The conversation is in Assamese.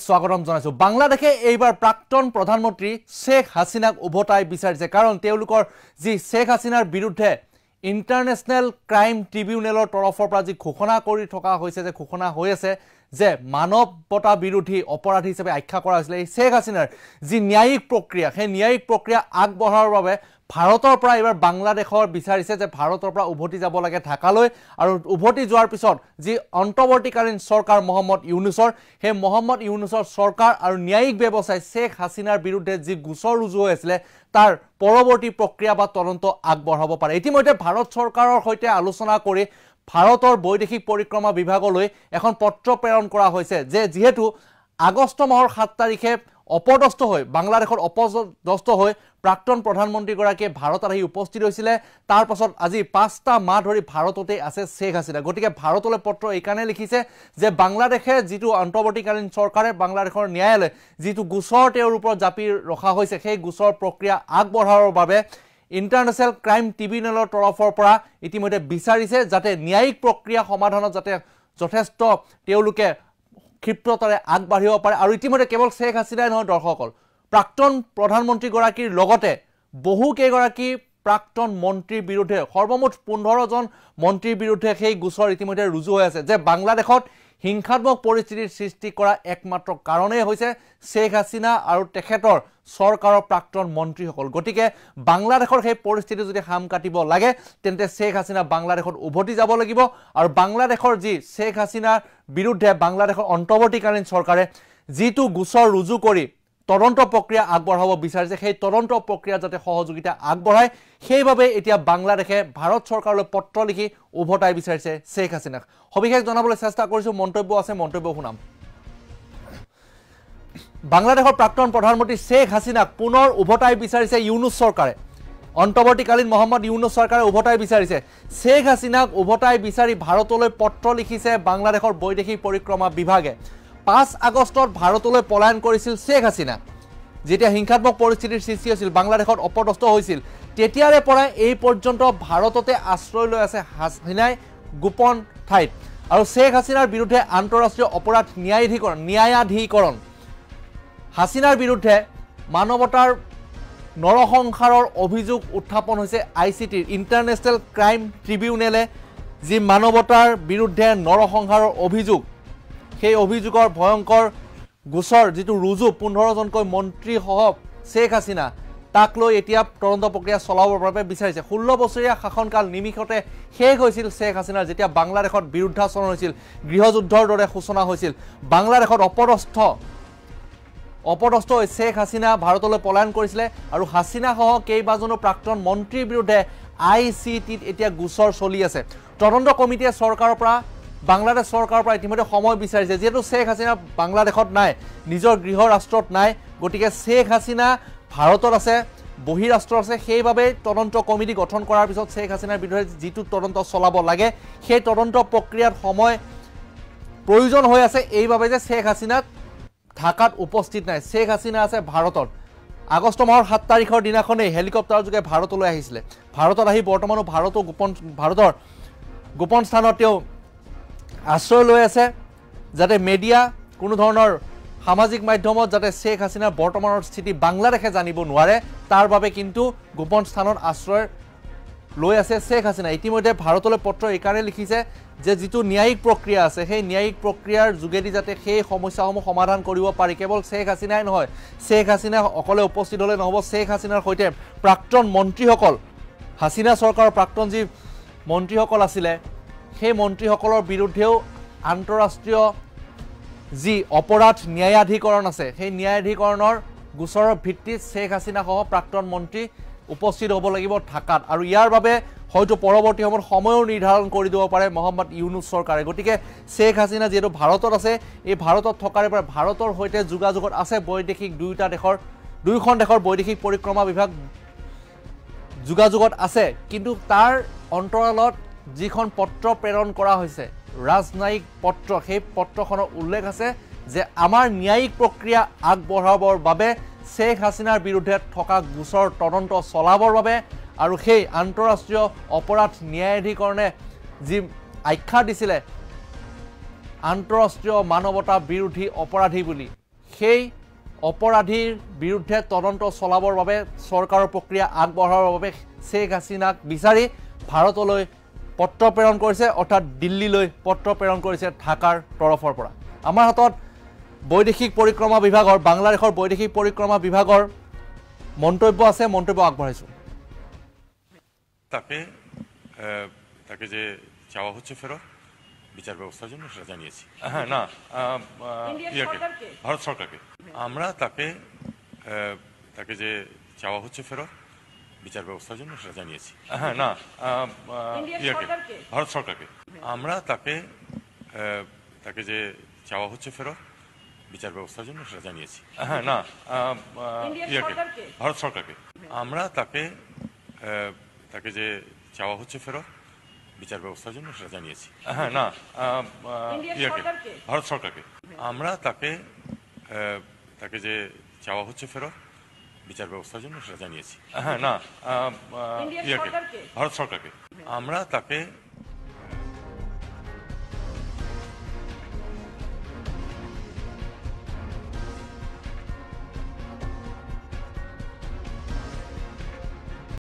স্বাগতম জনাইছো বাংলাদেশে এইবাৰ প্ৰাক্তন প্ৰধানমন্ত্ৰী শেখ হাসিনাক উভতাই বিচাৰিছে কাৰণ তেওঁলোকৰ যি শেখ হাসিনাৰ বিৰুদ্ধে ইন্টাৰনেশ্যনেল ক্ৰাইম ট্ৰিবিউনেলৰ তৰফৰ পৰা যি ঘোষণা কৰি থকা হৈছে যে ঘোষণা হৈ আছে যে মানৱতা বিৰোধী অপৰাধী হিচাপে আখ্যা কৰা হৈছিল এই শেখ হাসিনাৰ যি ন্যায়িক প্ৰক্ৰিয়া সেই ন্যায়িক প্ৰক্ৰিয়া আগবঢ়াৰ বাবে ভাৰতৰ পৰা এবাৰ বাংলাদেশৰ বিচাৰিছে যে ভাৰতৰ পৰা উভতি যাব লাগে ঢাকালৈ আৰু উভতি যোৱাৰ পিছত যি অন্তৱৰ্তীকালীন চৰকাৰ মহম্মদ ইউনুছৰ সেই মহম্মদ ইউনুছৰ চৰকাৰ আৰু ন্যায়িক ব্যৱস্থাই শেখ হাসিনাৰ বিৰুদ্ধে যি গোচৰ ৰুজু হৈ আছিল তাৰ পৰৱৰ্তী প্ৰক্ৰিয়া বা তদন্ত আগবঢ়াব পাৰে ইতিমধ্যে ভাৰত চৰকাৰৰ সৈতে আলোচনা কৰি ভাৰতৰ বৈদেশিক পৰিক্ৰমা বিভাগলৈ এখন পত্ৰ প্ৰেৰণ কৰা হৈছে যে যেহেতু আগষ্ট মাহৰ 7 তাৰিখে অপদস্থ হৈ বাংলাদেশৰ অপদস্থ হৈ প্ৰাক্তন প্ৰধানমন্ত্ৰীগৰাকীয়ে ভাৰতত আহি উপস্থিত হৈছিল তাৰ পাছত আজি 5টা মাহ ধৰি ভাৰততে আছে শেখ হাসিনা গতিকে ভাৰতলৈ পত্ৰ এইকাৰণে লিখিছে যে বাংলাদেশে যিটো অন্তৱৰ্তীকালীন চৰকাৰে বাংলাদেশৰ ন্যায়ালয় যিটো গোচৰ তেওঁৰ ওপৰত জাপি ৰখা হৈছে সেই গোচৰ প্ৰক্ৰিয়া আগবঢ়াবৰ বাবে ইন্টাৰনেশ্যনেল ক্ৰাইম ট্ৰিবিউনেলৰ তৰফৰ পৰা ইতিমধ্যে বিচাৰিছে যাতে ন্যায়িক প্ৰক্ৰিয়া সমাধানত যাতে যথেষ্ট তেওঁলোকে ক্ষিপ্ৰতাৰে আগবাঢ়িব পাৰে আৰু ইতিমধ্যে কেৱল শেখ হাসিনাই নহয় দৰ্শকসকল প্ৰাক্তন প্ৰধানমন্ত্ৰীগৰাকীৰ লগতে বহু কেইগৰাকী প্ৰাক্তন মন্ত্ৰীৰ বিৰুদ্ধে সৰ্বমুঠ 15 জন মন্ত্ৰীৰ বিৰুদ্ধে সেই গোচৰ ইতিমধ্যে ৰুজু হৈ আছে যে বাংলাদেশত হিংসাত্মক পৰিস্থিতিৰ সৃষ্টি কৰা একমাত্ৰ কাৰণেই হৈছে শেখ হাসিনা আৰু তেখেতৰ চৰকাৰৰ প্ৰাক্তন মন্ত্ৰীসকল গতিকে বাংলাদেশৰ সেই পৰিস্থিতি যদি হাম কাটিব লাগে তেন্তে শেখ হাসিনা বাংলাদেশত উভতি যাব লাগিব আৰু বাংলাদেশৰ যি শেখ হাসিনাৰ বিৰুদ্ধে বাংলাদেশৰ অন্তৱৰ্তীকালীন চৰকাৰে যিটো গোচৰ ৰুজু কৰি তদন্ত প্ৰক্ৰিয়া আগবঢ়াব বিচাৰিছে সেই তদন্ত প্ৰক্ৰিয়া যাতে সহযোগিতা আগবঢ়ায় সেইভাবে এতিয়া বাংলাদেশে ভাৰত চৰকাৰলৈ পত্ৰ লিখি উভতাই বিচাৰিছে শেখ হাসিনাক সবিশেষ জনাবলৈ চেষ্টা কৰিছো মন্তব্য আছে মন্তব্য শুনাম বাংলাদেশৰ প্ৰাক্তন প্ৰধানমন্ত্ৰী শেখ হাসিনাক পুনৰ উভতাই বিচাৰিছে ইউনুছ চৰকাৰে অন্তৱৰ্তীকালীন মহম্মদ ইউনুছ চৰকাৰে উভতাই বিচাৰিছে শেখ হাসিনাক উভতাই বিচাৰি ভাৰতলৈ পত্ৰ লিখিছে বাংলাদেশৰ বৈদেশিক পৰিক্ৰমা বিভাগে 5 আগষ্টত ভাৰতলৈ পলায়ন কৰিছিল শেখ হাসিনা যেতিয়া হিংসাত্মক পৰিস্থিতিৰ সৃষ্টি হৈছিল বাংলাদেশত অপদস্থ হৈছিল তেতিয়াৰে পৰা এই পৰ্যন্ত ভাৰততে আশ্ৰয় লৈ আছে হাসিনাই গোপন ঠাইত আৰু শেখ হাসিনাৰ বিৰুদ্ধে আন্তঃৰাষ্ট্ৰীয় অপৰাধ ন্যায়াধিকৰণ হাসিনাৰ বিৰুদ্ধে মানৱতাৰ নৰসংহাৰৰ অভিযোগ উত্থাপন হৈছে আইচিটিৰ ইন্টাৰনেশ্যনেল ক্ৰাইম ট্ৰিবিউনেলে যি মানৱতাৰ বিৰুদ্ধে নৰসংহাৰৰ অভিযোগ সেই অভিযোগৰ ভয়ংকৰ গোচৰ যিটো ৰুজু 15 জনকৈ মন্ত্ৰী সহ শেখ হাসিনা তাক লৈ এতিয়া তদন্ত প্ৰক্ৰিয়া চলাবৰ বাবে বিচাৰিছে 16 বছৰীয়া শাসনকাল নিমিষতে শেষ হৈছিল শেখ হাসিনাৰ যেতিয়া বাংলাদেশত বিৰুদ্ধাচৰণ হৈছিল গৃহযুদ্ধৰ দৰে সূচনা হৈছিল বাংলাদেশত অপদস্থ হৈ শেখ হাসিনা ভাৰতলৈ পলায়ন কৰিছিল আৰু হাসিনা সহ কেইবাজনো প্ৰাক্তন মন্ত্ৰীৰ বিৰুদ্ধে আইচিটিত এতিয়া গোচৰ চলি আছে তদন্ত কমিটিয়ে চৰকাৰৰ পৰা বাংলাদেশ চৰকাৰৰ পৰা ইতিমধ্যে সময় বিচাৰিছে যেহেতু শেখ হাসিনা বাংলাদেশত নাই নিজৰ গৃহ ৰাষ্ট্ৰত নাই গতিকে শেখ হাসিনা ভাৰতত আছে বহিৰাষ্ট্ৰ আছে সেইভাবে তদন্ত কমিটি গঠন কৰাৰ পিছত শেখ হাসিনাৰ বিৰুদ্ধে যিটো তদন্ত চলাব লাগে সেই তদন্ত প্ৰক্ৰিয়াৰ সময় প্ৰয়োজন হৈ আছে এইভাবে যে শেখ হাসিনা ঢাকাত উপস্থিত নাই শেখ হাসিনা আছে ভাৰতত আগষ্ট মাহৰ 7 তাৰিখৰ দিনাখনেই হেলিকপ্টাৰৰ যোগে ভাৰতলৈ আহিছিল ভাৰতত আহি বৰ্তমানো ভাৰতৰ গোপন স্থানত তেওঁ আশ্ৰয় লৈ আছে যাতে মিডিয়া কোনো ধৰণৰ সামাজিক মাধ্যমত যাতে শেখ হাসিনাৰ বৰ্তমানৰ স্থিতি বাংলাদেশে জানিব নোৱাৰে তাৰ বাবে কিন্তু গোপন স্থানত আশ্ৰয় লৈ আছে শেখ হাসিনা ইতিমধ্যে ভাৰতলৈ পত্ৰ এইকাৰণে লিখিছে যে যিটো ন্যায়িক প্ৰক্ৰিয়া আছে সেই ন্যায়িক প্ৰক্ৰিয়াৰ যোগেদি যাতে সেই সমস্যাসমূহ সমাধান কৰিব পাৰি কেৱল শেখ হাসিনাই নহয় শেখ হাসিনা অকলে উপস্থিত হলে নহব শেখ হাসিনাৰ সৈতে প্ৰাক্তন মন্ত্ৰীসকল হাসিনা চৰকাৰৰ প্ৰাক্তন যি মন্ত্ৰীসকল আছিল সেই মন্ত্ৰীসকলৰ বিৰুদ্ধেও আন্তঃৰাষ্ট্ৰীয় যি অপৰাধ ন্যায়াধিকৰণ আছে সেই ন্যায়াধিকৰণৰ গোচৰৰ ভিত্তিত শেখ হাসিনা সহ প্ৰাক্তন মন্ত্ৰী উপস্থিত হ'ব লাগিব ঢাকাত আৰু ইয়াৰ বাবে হয়তো পৰৱৰ্তী সময়ত সময়ও নিৰ্ধাৰণ কৰি দিব পাৰে মহম্মদ ইউনুছ চৰকাৰে গতিকে শেখ হাসিনা যেহেতু ভাৰতত আছে এই ভাৰতত থকাৰে পৰা ভাৰতৰ সৈতে যোগাযোগত আছে বৈদেশিক দুইখন দেশৰ বৈদেশিক পৰিক্ৰমা বিভাগ যোগাযোগত আছে কিন্তু তাৰ অন্তৰালত যিখন পত্ৰ প্ৰেৰণ কৰা হৈছে ৰাজনৈতিক পত্ৰ সেই পত্ৰখনৰ উল্লেখ আছে যে আমাৰ ন্যায়িক প্ৰক্ৰিয়া আগবঢ়াবৰ বাবে শেখ হাসিনাৰ বিৰুদ্ধে থকা গোচৰ তদন্ত চলাবৰ বাবে আৰু সেই আন্তঃৰাষ্ট্ৰীয় অপৰাধ ন্যায়াধিকৰণে যি আখ্যা দিছিলে আন্তঃৰাষ্ট্ৰীয় মানৱতা বিৰোধী অপৰাধী বুলি সেই অপৰাধীৰ বিৰুদ্ধে তদন্ত চলাবৰ বাবে চৰকাৰৰ প্ৰক্ৰিয়া আগবঢ়াবৰ বাবে শেখ হাছিনাক বিচাৰি ভাৰতলৈ পত্ৰ প্ৰেৰণ কৰিছে, অৰ্থাৎ দিল্লীলৈ পত্ৰ প্ৰেৰণ কৰিছে ঢাকাৰ তৰফৰ পৰা। আমাৰ হাতত বৈদেশিক পৰিক্ৰমা বিভাগৰ, বাংলাদেশৰ বৈদেশিক পৰিক্ৰমা বিভাগৰ মন্তব্য আছে, মন্তব্য আগবঢ়াইছোঁ। তাকে যে চাওয়া হচ্ছে ফেরত বিচার ব্যবস্থার জন্য সেটা জানিয়েছি। হ্যাঁ, না, ভারত সরকারকে আমরা তাকে যে চাওয়া হচ্ছে ফেরত বিচার ব্যবস্থার জন্য সেটা জানিয়েছি। হ্যাঁ, না, ভারত সরকারকে আমরা তাকে যে চাওয়া হচ্ছে ফেরত বিচার ব্যবস্থার জন্য সেটা জানিয়েছি। হ্যাঁ, না, ভারত সরকারকে আমরা তাকে যে চাওয়া হচ্ছে ফেরত বিচার ব্যবস্থার জন্য সেটা জানিয়েছি। হ্যাঁ, না, ভারত সরকারকে আমরা তাকে যে চাওয়া হচ্ছে ফেরত বিচার ব্যবস্থার জন্য সেটা জানিয়েছি। হ্যাঁ, না, ভারত সরকারকে আমরা